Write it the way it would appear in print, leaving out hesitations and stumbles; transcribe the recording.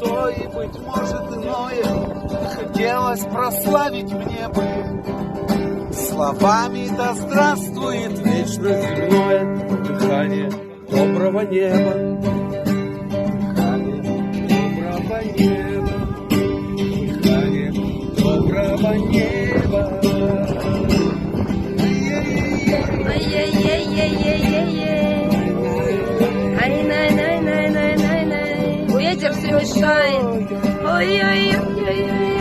то и, быть может, иное хотелось прославить мне бы. Словами да здравствует вечно земное дыхание доброго неба. Дыхание доброго неба. Дыхание доброго неба. Ветер все мешает. Ой-ой-ой-ой-ой.